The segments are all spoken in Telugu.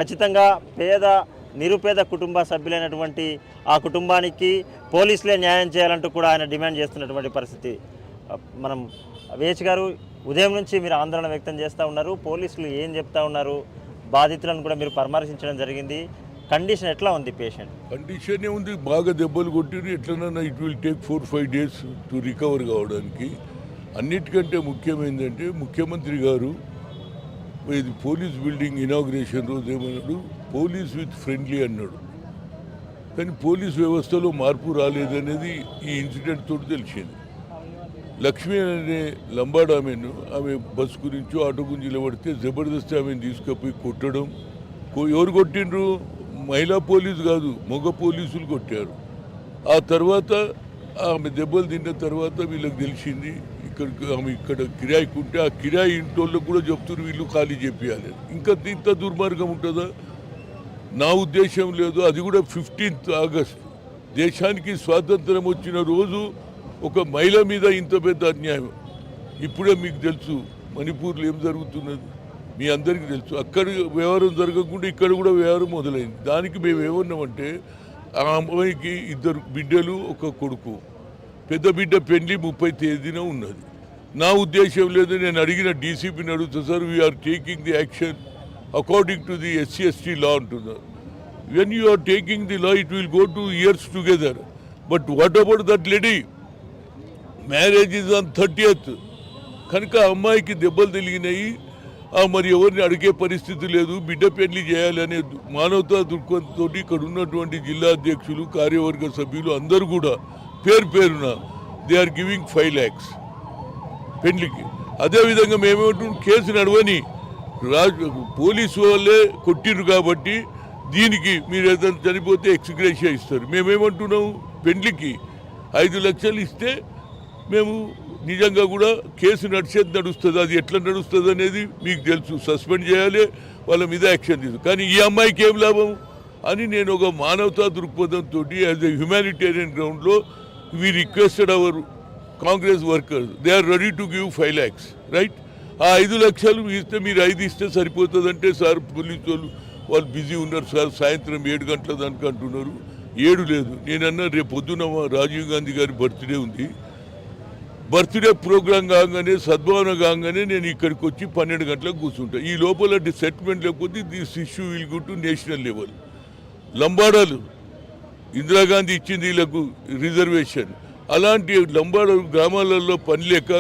ఖచ్చితంగా పేద నిరుపేద కుటుంబ సభ్యులైనటువంటి ఆ కుటుంబానికి పోలీసులే న్యాయం చేయాలంటూ కూడా ఆయన డిమాండ్ చేస్తున్నటువంటి పరిస్థితి. మనం వేచ్ గారు, ఉదయం నుంచి మీరు ఆందోళన వ్యక్తం చేస్తూ ఉన్నారు. పోలీసులు ఏం చెప్తా ఉన్నారు? బాధితులను కూడా మీరు పరామర్శించడం జరిగింది. కండిషన్ ఎట్లా ఉంది? పేషెంట్ కండిషన్ ఉంది, బాగా దెబ్బలు కొట్టిరు. ఎట్లనన్నా it will take 4-5 days to recover కావడానికి. అన్నిటికంటే ముఖ్యమైందంటే ముఖ్యమంత్రి గారు ఇది పోలీస్ బిల్డింగ్ ఇనాగ్రేషన్ రోజు ఏమన్నాడు, పోలీస్ విత్ ఫ్రెండ్లీ అన్నాడు. కానీ పోలీస్ వ్యవస్థలో మార్పు రాలేదనేది ఈ ఇన్సిడెంట్ తోటి తెలిసింది. లక్ష్మి అనే లంబాడ్ ఆమె బస్సు గురించి ఆటో గురించి నిలబడితే జబర్దస్త్ ఆమెను తీసుకుపోయి కొట్టడం. ఎవరు కొట్టిండ్రు? మహిళా పోలీసు కాదు, మగ పోలీసులు కొట్టారు. ఆ తర్వాత ఆమె దెబ్బలు తిన్న తర్వాత వీళ్ళకి తెలిసింది ఆమె ఇక్కడ కిరాయికి ఉంటే ఆ కిరాయి ఇంటోళ్ళకు కూడా చెప్తున్నారు వీళ్ళు ఖాళీ చేపియాలి. ఇంకా ఇంత దుర్మార్గం ఉంటుందా? నా ఉద్దేశం లేదు. అది కూడా 15th August దేశానికి స్వాతంత్రం వచ్చిన రోజు ఒక మహిళ మీద ఇంత పెద్ద అన్యాయం. ఇప్పుడే మీకు తెలుసు మణిపూర్లో ఏం జరుగుతున్నది, మీ అందరికీ తెలుసు. అక్కడ వ్యవహారం జరగకుండా ఇక్కడ కూడా వ్యవహారం మొదలైంది. దానికి మేము ఏమన్నామంటే, ఆ అమ్మాయికి 2 బిడ్డలు, ఒక కొడుకు. పెద్ద బిడ్డ పెళ్లి 30వ తేదీన ఉన్నది. నా ఉద్దేశం లేదు. నేను అడిగిన డీసీపీని అడుగుతా, sir we are taking the action according to the SC/ST law అంటున్నారు. When you are taking the law it will go 2 years together. But what about that lady? Marriage is on 30th. కనుక అమ్మాయికి దెబ్బలు తెలిగినాయి. మరి ఎవరిని అడిగే పరిస్థితి లేదు. బిడ్డ పెళ్లి చేయాలనే మానవతా దృక్పథంతో ఇక్కడ ఉన్నటువంటి జిల్లా అధ్యక్షులు, కార్యవర్గ సభ్యులు అందరూ కూడా పేరున దే ఆర్ గివింగ్ 5 lakhs పెళ్లికి. అదేవిధంగా మేమేమంటున్నాం, కేసు నడవని పోలీసు వాళ్ళే కొట్టిరు కాబట్టి దీనికి మీరు ఏదైనా చనిపోతే ఎక్స్గ్రేషియా ఇస్తారు. మేమేమంటున్నాం, పెళ్లికి 5 లక్షలు ఇస్తే మేము నిజంగా కూడా కేసు నడుస్తుంది. అది ఎట్లా నడుస్తుంది అనేది మీకు తెలుసు. సస్పెండ్ చేయాలి, వాళ్ళ మీద యాక్షన్ తీసు. కానీ ఈ అమ్మాయికి ఏం లాభం అని నేను ఒక మానవతా దృక్పథంతో యాజ్ ఎ హ్యుమానిటేరియన్ గ్రౌండ్లో we requested our Congress workers, they are ready to give 5 lakhs, right? ఆ 5 లక్షలు ఇస్తే మీరు 5 ఇస్తే సరిపోతుందంటే, సార్ పోలీసు వాళ్ళు బిజీ ఉన్నారు సార్, సాయంత్రం 7 గంటల దానికి అంటున్నారు. 7 లేదు. నేనన్నా రేపు పొద్దున రాజీవ్ గాంధీ గారి బర్త్డే ఉంది. బర్త్డే ప్రోగ్రాం కాగానే, సద్భావన కాగానే నేను ఇక్కడికి వచ్చి 12 గంటలకు కూర్చుంటా. ఈ లోపల సెటిల్మెంట్ లేకపోతే this issue will go to national level. లంబాడాలు ఇందిరాగాంధీ ఇచ్చింది వీళ్ళకు రిజర్వేషన్. అలాంటి లంబాడ గ్రామాలలో పని లేక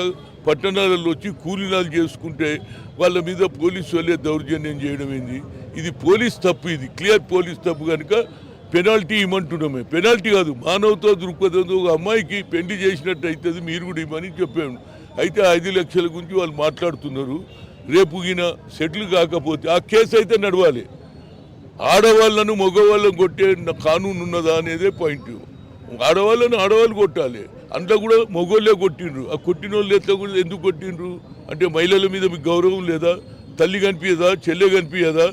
పట్టణాలలో వచ్చి కూలీనాలు చేసుకుంటే వాళ్ళ మీద పోలీసు వాళ్ళే దౌర్జన్యం చేయడం ఏంది? ఇది పోలీస్ తప్పు, ఇది క్లియర్ పోలీస్ తప్పు. కనుక పెనాల్టీ ఇవ్వమంటున్నామే. పెనాల్టీ కాదు, మానవతా దృక్పథంతో ఒక అమ్మాయికి పెళ్లి చేసినట్టు అవుతుంది, మీరు కూడా ఇవ్వమని చెప్పాను. అయితే 5 లక్షల గురించి వాళ్ళు మాట్లాడుతున్నారు. రేపు ఈయన సెటిల్ కాకపోతే ఆ కేసు అయితే నడవాలి. ఆడవాళ్ళను మగవాళ్ళను కొట్టే కానూను ఉన్నదా అనేదే పాయింట్. ఆడవాళ్ళు కొట్టాలి. అందులో కూడా మగోళ్ళే కొట్టిండ్రు. ఆ కొట్టిన వాళ్ళు ఎట్లా కూడా ఎందుకు కొట్టిండ్రు అంటే, మహిళల మీద మీకు గౌరవం లేదా? తల్లి కనిపించదా? చెల్లె కనిపించదా?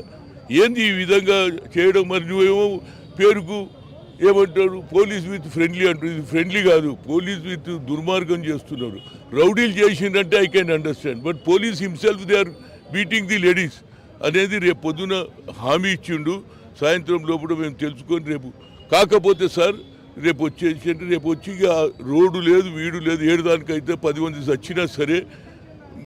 ఏంది ఈ విధంగా చేయడం? మరి నువ్వేమో పేరుకు ఏమంటారు, పోలీస్ విత్ ఫ్రెండ్లీ అంటారు. ఇది ఫ్రెండ్లీ కాదు, పోలీస్ విత్ దుర్మార్గం చేస్తున్నారు. రౌడీలు చేసిందంటే I can understand. But police himself they are beating the ladies అనేది రేపు పొద్దున హామీ ఇచ్చిండు. సాయంత్రం లోపల మేము తెలుసుకొని రేపు కాకపోతే సార్ రేపు వచ్చేసి, రేపు వచ్చి రోడ్డు లేదు, వీడు లేదు, 7 దానికైతే 10 మంది చచ్చినా సరే